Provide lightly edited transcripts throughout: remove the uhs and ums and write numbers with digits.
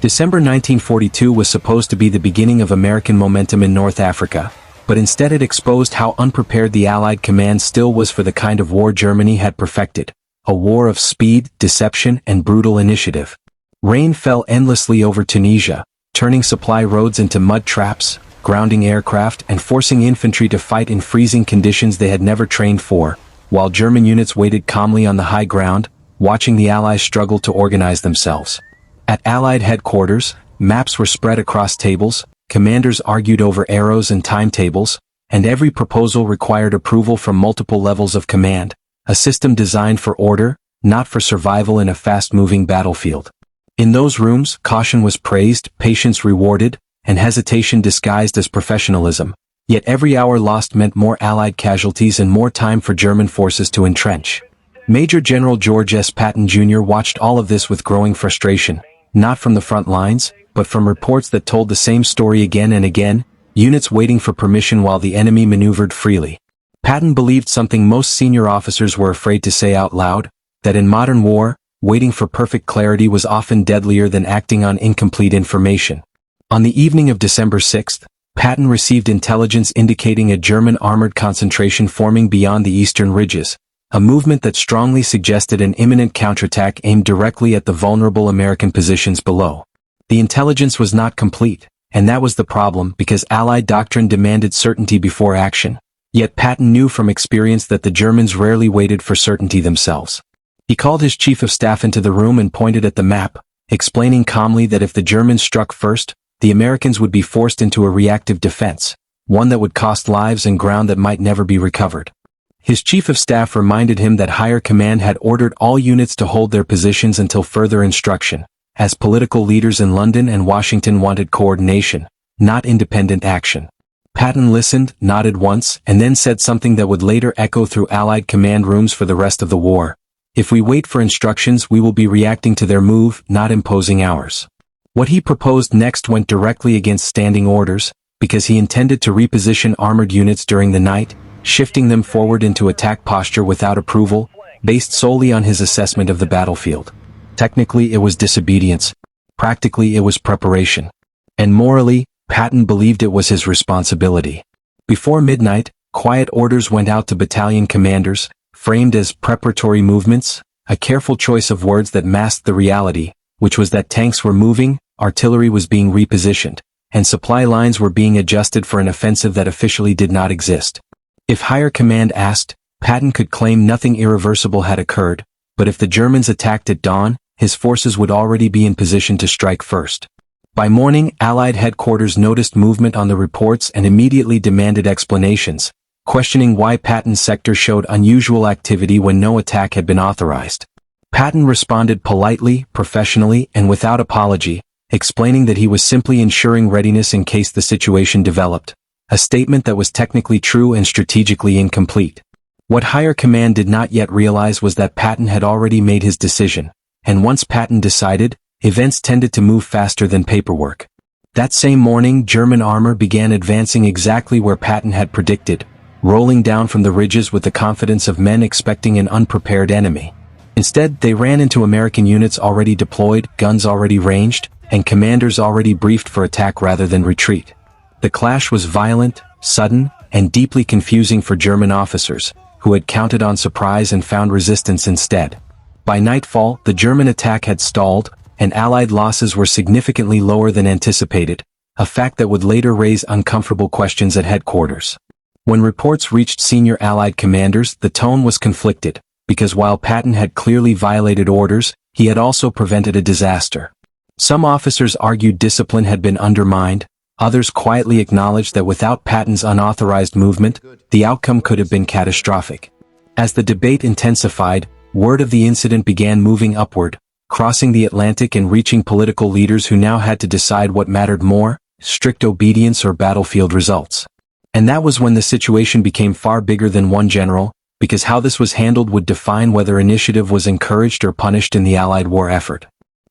December 1942 was supposed to be the beginning of American momentum in North Africa, but instead it exposed how unprepared the Allied command still was for the kind of war Germany had perfected, a war of speed, deception, and brutal initiative. Rain fell endlessly over Tunisia, turning supply roads into mud traps, grounding aircraft, and forcing infantry to fight in freezing conditions they had never trained for, while German units waited calmly on the high ground, watching the Allies struggle to organize themselves. At Allied headquarters, maps were spread across tables, commanders argued over arrows and timetables, and every proposal required approval from multiple levels of command, a system designed for order, not for survival in a fast-moving battlefield. In those rooms, caution was praised, patience rewarded, and hesitation disguised as professionalism, yet every hour lost meant more Allied casualties and more time for German forces to entrench. Major General George S. Patton Jr. watched all of this with growing frustration, not from the front lines, but from reports that told the same story again and again, units waiting for permission while the enemy maneuvered freely. Patton believed something most senior officers were afraid to say out loud, that in modern war, waiting for perfect clarity was often deadlier than acting on incomplete information. On the evening of December 6th, Patton received intelligence indicating a German armored concentration forming beyond the eastern ridges, a movement that strongly suggested an imminent counterattack aimed directly at the vulnerable American positions below. The intelligence was not complete, and that was the problem because Allied doctrine demanded certainty before action. Yet Patton knew from experience that the Germans rarely waited for certainty themselves. He called his chief of staff into the room and pointed at the map, explaining calmly that if the Germans struck first, the Americans would be forced into a reactive defense, one that would cost lives and ground that might never be recovered. His chief of staff reminded him that higher command had ordered all units to hold their positions until further instruction, as political leaders in London and Washington wanted coordination, not independent action. Patton listened, nodded once, and then said something that would later echo through Allied command rooms for the rest of the war. If we wait for instructions, we will be reacting to their move, not imposing ours. What he proposed next went directly against standing orders, because he intended to reposition armored units during the night, shifting them forward into attack posture without approval, based solely on his assessment of the battlefield. Technically it was disobedience, practically it was preparation. And morally, Patton believed it was his responsibility. Before midnight, quiet orders went out to battalion commanders, framed as preparatory movements, a careful choice of words that masked the reality, which was that tanks were moving, artillery was being repositioned, and supply lines were being adjusted for an offensive that officially did not exist. If higher command asked, Patton could claim nothing irreversible had occurred, but if the Germans attacked at dawn, his forces would already be in position to strike first. By morning, Allied headquarters noticed movement on the reports and immediately demanded explanations, questioning why Patton's sector showed unusual activity when no attack had been authorized. Patton responded politely, professionally, and without apology, explaining that he was simply ensuring readiness in case the situation developed, a statement that was technically true and strategically incomplete. What higher command did not yet realize was that Patton had already made his decision, and once Patton decided, events tended to move faster than paperwork. That same morning, German armor began advancing exactly where Patton had predicted, rolling down from the ridges with the confidence of men expecting an unprepared enemy. Instead, they ran into American units already deployed, guns already ranged, and commanders already briefed for attack rather than retreat. The clash was violent, sudden, and deeply confusing for German officers, who had counted on surprise and found resistance instead. By nightfall, the German attack had stalled, and Allied losses were significantly lower than anticipated, a fact that would later raise uncomfortable questions at headquarters. When reports reached senior Allied commanders, the tone was conflicted, because while Patton had clearly violated orders, he had also prevented a disaster. Some officers argued discipline had been undermined, others quietly acknowledged that without Patton's unauthorized movement, the outcome could have been catastrophic. As the debate intensified, word of the incident began moving upward, crossing the Atlantic and reaching political leaders who now had to decide what mattered more, strict obedience or battlefield results. And that was when the situation became far bigger than one general, because how this was handled would define whether initiative was encouraged or punished in the Allied war effort.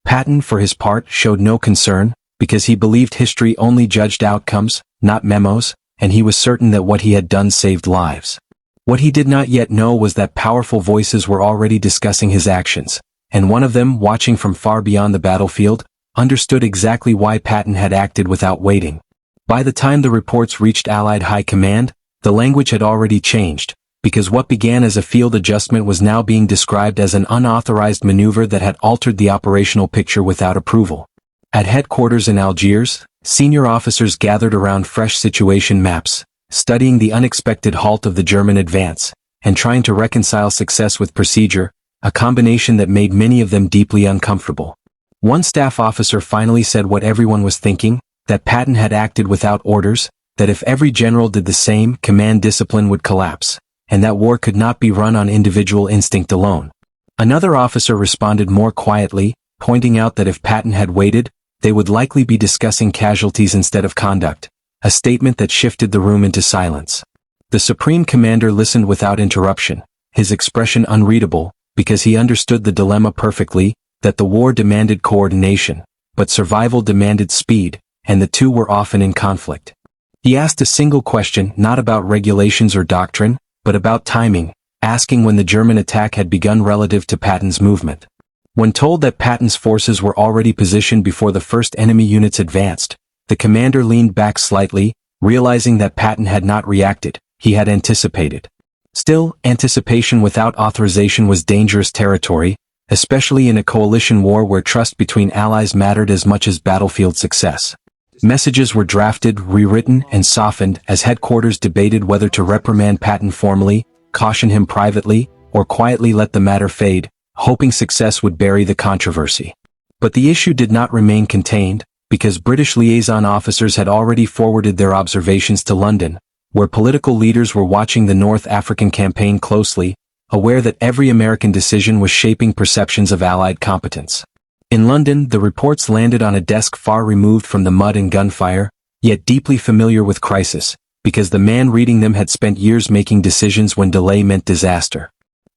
Patton, for his part, showed no concern, because he believed history only judged outcomes, not memos, and he was certain that what he had done saved lives. What he did not yet know was that powerful voices were already discussing his actions, and one of them, watching from far beyond the battlefield, understood exactly why Patton had acted without waiting. By the time the reports reached Allied High Command, the language had already changed, because what began as a field adjustment was now being described as an unauthorized maneuver that had altered the operational picture without approval. At headquarters in Algiers, senior officers gathered around fresh situation maps, studying the unexpected halt of the German advance, and trying to reconcile success with procedure, a combination that made many of them deeply uncomfortable. One staff officer finally said what everyone was thinking, that Patton had acted without orders, that if every general did the same, command discipline would collapse, and that war could not be run on individual instinct alone. Another officer responded more quietly, pointing out that if Patton had waited, they would likely be discussing casualties instead of conduct, a statement that shifted the room into silence. The Supreme Commander listened without interruption, his expression unreadable, because he understood the dilemma perfectly, that the war demanded coordination, but survival demanded speed, and the two were often in conflict. He asked a single question, not about regulations or doctrine, but about timing, asking when the German attack had begun relative to Patton's movement. When told that Patton's forces were already positioned before the first enemy units advanced, the commander leaned back slightly, realizing that Patton had not reacted, he had anticipated. Still, anticipation without authorization was dangerous territory, especially in a coalition war where trust between allies mattered as much as battlefield success. Messages were drafted, rewritten, and softened as headquarters debated whether to reprimand Patton formally, caution him privately, or quietly let the matter fade, hoping success would bury the controversy. But the issue did not remain contained, because British liaison officers had already forwarded their observations to London, where political leaders were watching the North African campaign closely, aware that every American decision was shaping perceptions of Allied competence. In London, the reports landed on a desk far removed from the mud and gunfire, yet deeply familiar with crisis, because the man reading them had spent years making decisions when delay meant disaster.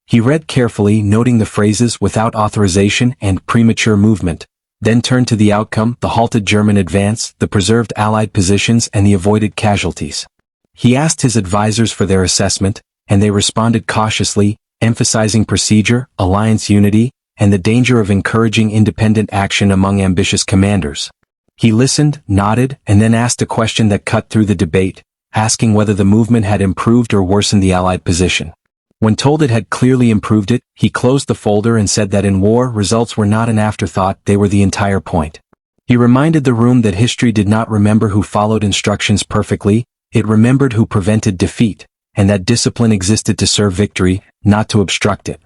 He read carefully, noting the phrases "without authorization" and "premature movement," then turned to the outcome, the halted German advance, the preserved Allied positions, and the avoided casualties. He asked his advisors for their assessment, and they responded cautiously, emphasizing procedure, alliance unity, and the danger of encouraging independent action among ambitious commanders. He listened, nodded, and then asked a question that cut through the debate, asking whether the movement had improved or worsened the Allied position. When told it had clearly improved it, he closed the folder and said that in war, results were not an afterthought, they were the entire point. He reminded the room that history did not remember who followed instructions perfectly, it remembered who prevented defeat, and that discipline existed to serve victory, not to obstruct it.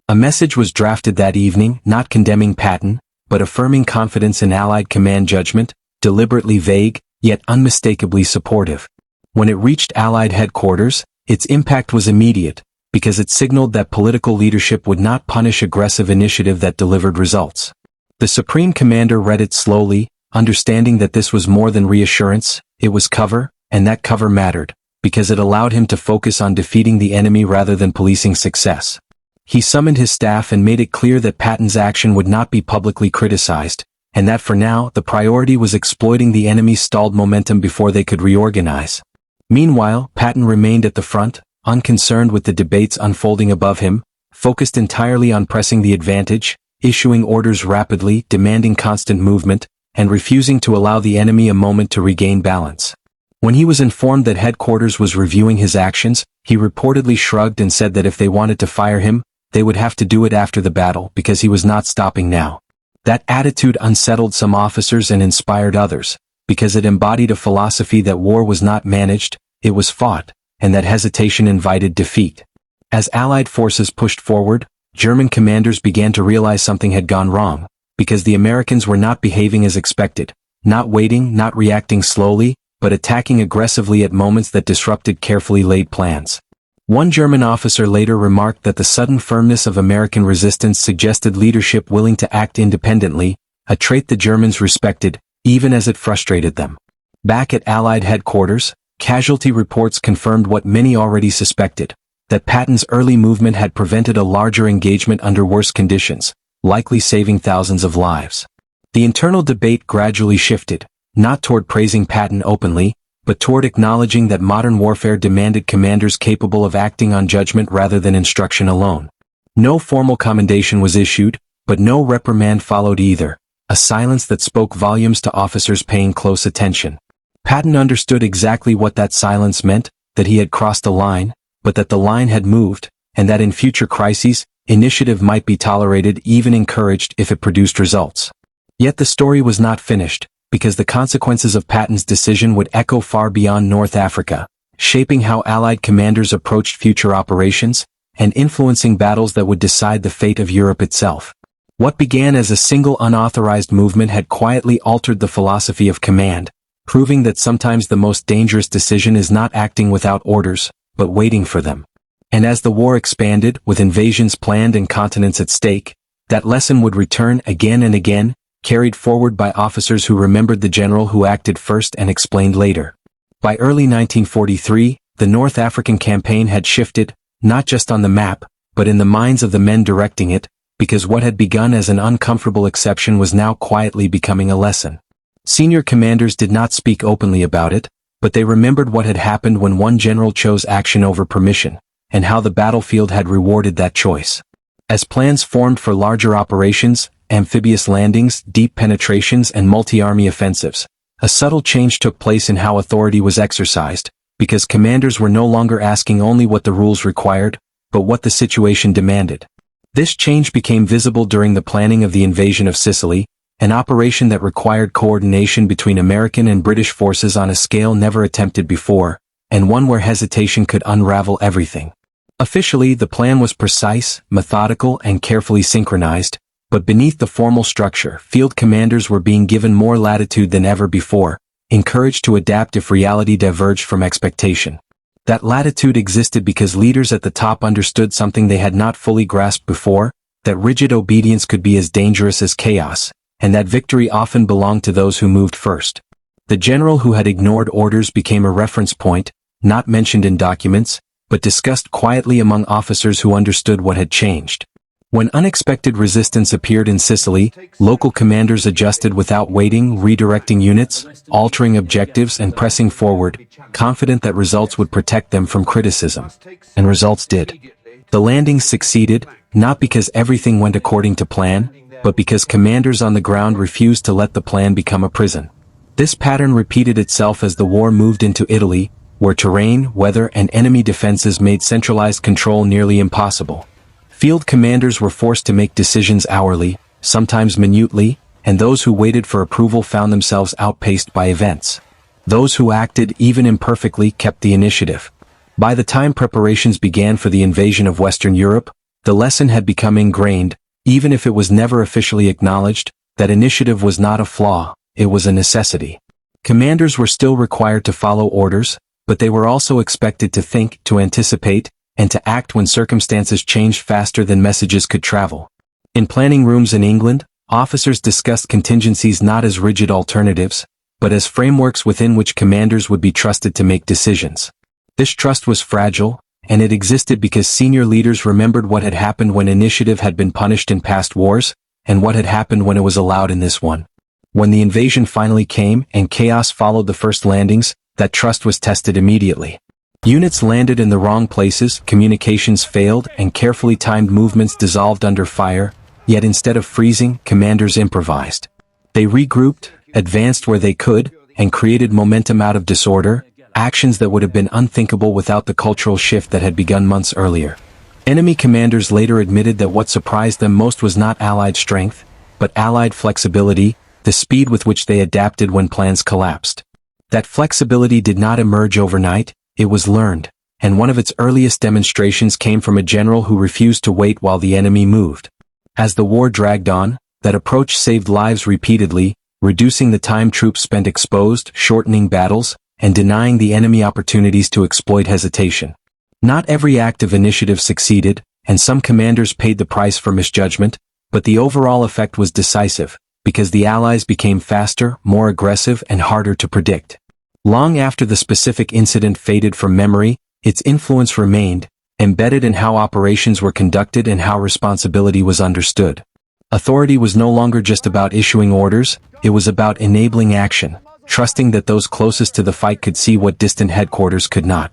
A message was drafted that evening, not condemning Patton, but affirming confidence in Allied command judgment, deliberately vague, yet unmistakably supportive. When it reached Allied headquarters, its impact was immediate, because it signaled that political leadership would not punish aggressive initiative that delivered results. The Supreme Commander read it slowly, understanding that this was more than reassurance, it was cover, and that cover mattered, because it allowed him to focus on defeating the enemy rather than policing success. He summoned his staff and made it clear that Patton's action would not be publicly criticized, and that for now, the priority was exploiting the enemy's stalled momentum before they could reorganize. Meanwhile, Patton remained at the front, unconcerned with the debates unfolding above him, focused entirely on pressing the advantage, issuing orders rapidly, demanding constant movement, and refusing to allow the enemy a moment to regain balance. When he was informed that headquarters was reviewing his actions, he reportedly shrugged and said that if they wanted to fire him, they would have to do it after the battle because he was not stopping now. That attitude unsettled some officers and inspired others, because it embodied a philosophy that war was not managed, it was fought, and that hesitation invited defeat. As Allied forces pushed forward, German commanders began to realize something had gone wrong, because the Americans were not behaving as expected, not waiting, not reacting slowly, but attacking aggressively at moments that disrupted carefully laid plans. One German officer later remarked that the sudden firmness of American resistance suggested leadership willing to act independently, a trait the Germans respected, even as it frustrated them. Back at Allied headquarters, casualty reports confirmed what many already suspected, that Patton's early movement had prevented a larger engagement under worse conditions, likely saving thousands of lives. The internal debate gradually shifted, not toward praising Patton openly, but toward acknowledging that modern warfare demanded commanders capable of acting on judgment rather than instruction alone. No formal commendation was issued, but no reprimand followed either, a silence that spoke volumes to officers paying close attention. Patton understood exactly what that silence meant, that he had crossed a line, but that the line had moved, and that in future crises, initiative might be tolerated, even encouraged, if it produced results. Yet the story was not finished, because the consequences of Patton's decision would echo far beyond North Africa, shaping how Allied commanders approached future operations, and influencing battles that would decide the fate of Europe itself. What began as a single unauthorized movement had quietly altered the philosophy of command, proving that sometimes the most dangerous decision is not acting without orders, but waiting for them. And as the war expanded, with invasions planned and continents at stake, that lesson would return again and again, carried forward by officers who remembered the general who acted first and explained later. By early 1943, the North African campaign had shifted, not just on the map, but in the minds of the men directing it, because what had begun as an uncomfortable exception was now quietly becoming a lesson. Senior commanders did not speak openly about it, but they remembered what had happened when one general chose action over permission, and how the battlefield had rewarded that choice. As plans formed for larger operations, amphibious landings, deep penetrations, and multi-army offensives, a subtle change took place in how authority was exercised, because commanders were no longer asking only what the rules required, but what the situation demanded. This change became visible during the planning of the invasion of Sicily, an operation that required coordination between American and British forces on a scale never attempted before, and one where hesitation could unravel everything. Officially, the plan was precise, methodical, and carefully synchronized, but beneath the formal structure, field commanders were being given more latitude than ever before, encouraged to adapt if reality diverged from expectation. That latitude existed because leaders at the top understood something they had not fully grasped before, that rigid obedience could be as dangerous as chaos, and that victory often belonged to those who moved first. The general who had ignored orders became a reference point, not mentioned in documents, but discussed quietly among officers who understood what had changed. When unexpected resistance appeared in Sicily, local commanders adjusted without waiting, redirecting units, altering objectives, and pressing forward, confident that results would protect them from criticism. And results did. The landings succeeded, not because everything went according to plan, but because commanders on the ground refused to let the plan become a prison. This pattern repeated itself as the war moved into Italy, where terrain, weather, and enemy defenses made centralized control nearly impossible. Field commanders were forced to make decisions hourly, sometimes minutely, and those who waited for approval found themselves outpaced by events. Those who acted, even imperfectly, kept the initiative. By the time preparations began for the invasion of Western Europe, the lesson had become ingrained, even if it was never officially acknowledged, that initiative was not a flaw, it was a necessity. Commanders were still required to follow orders, but they were also expected to think, to anticipate, and to act when circumstances changed faster than messages could travel. In planning rooms in England, officers discussed contingencies not as rigid alternatives, but as frameworks within which commanders would be trusted to make decisions. This trust was fragile, and it existed because senior leaders remembered what had happened when initiative had been punished in past wars, and what had happened when it was allowed in this one. When the invasion finally came and chaos followed the first landings, that trust was tested immediately. Units landed in the wrong places, communications failed, and carefully timed movements dissolved under fire, yet instead of freezing, commanders improvised. They regrouped, advanced where they could, and created momentum out of disorder, actions that would have been unthinkable without the cultural shift that had begun months earlier. Enemy commanders later admitted that what surprised them most was not Allied strength, but Allied flexibility, the speed with which they adapted when plans collapsed. That flexibility did not emerge overnight, it was learned, and one of its earliest demonstrations came from a general who refused to wait while the enemy moved. As the war dragged on, that approach saved lives repeatedly, reducing the time troops spent exposed, shortening battles, and denying the enemy opportunities to exploit hesitation. Not every act of initiative succeeded, and some commanders paid the price for misjudgment, but the overall effect was decisive, because the Allies became faster, more aggressive, and harder to predict. Long after the specific incident faded from memory, its influence remained, embedded in how operations were conducted and how responsibility was understood. Authority was no longer just about issuing orders, it was about enabling action, trusting that those closest to the fight could see what distant headquarters could not.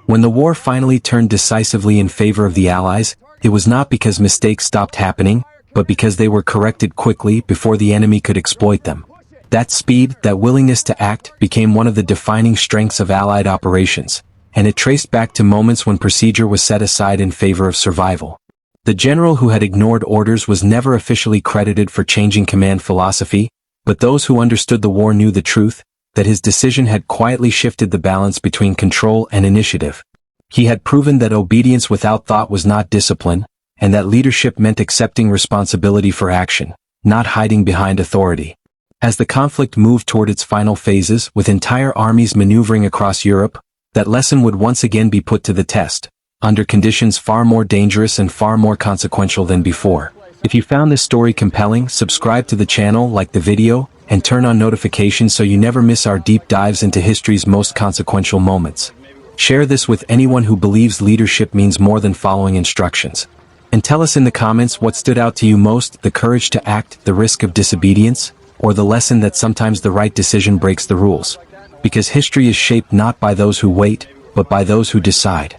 When the war finally turned decisively in favor of the Allies, it was not because mistakes stopped happening, but because they were corrected quickly before the enemy could exploit them. That speed, that willingness to act, became one of the defining strengths of Allied operations, and it traced back to moments when procedure was set aside in favor of survival. The general who had ignored orders was never officially credited for changing command philosophy, but those who understood the war knew the truth, that his decision had quietly shifted the balance between control and initiative. He had proven that obedience without thought was not discipline, and that leadership meant accepting responsibility for action, not hiding behind authority. As the conflict moved toward its final phases, with entire armies maneuvering across Europe, that lesson would once again be put to the test, under conditions far more dangerous and far more consequential than before. If you found this story compelling, subscribe to the channel, like the video, and turn on notifications so you never miss our deep dives into history's most consequential moments. Share this with anyone who believes leadership means more than following instructions. And tell us in the comments what stood out to you most: the courage to act, the risk of disobedience, or the lesson that sometimes the right decision breaks the rules. Because history is shaped not by those who wait, but by those who decide.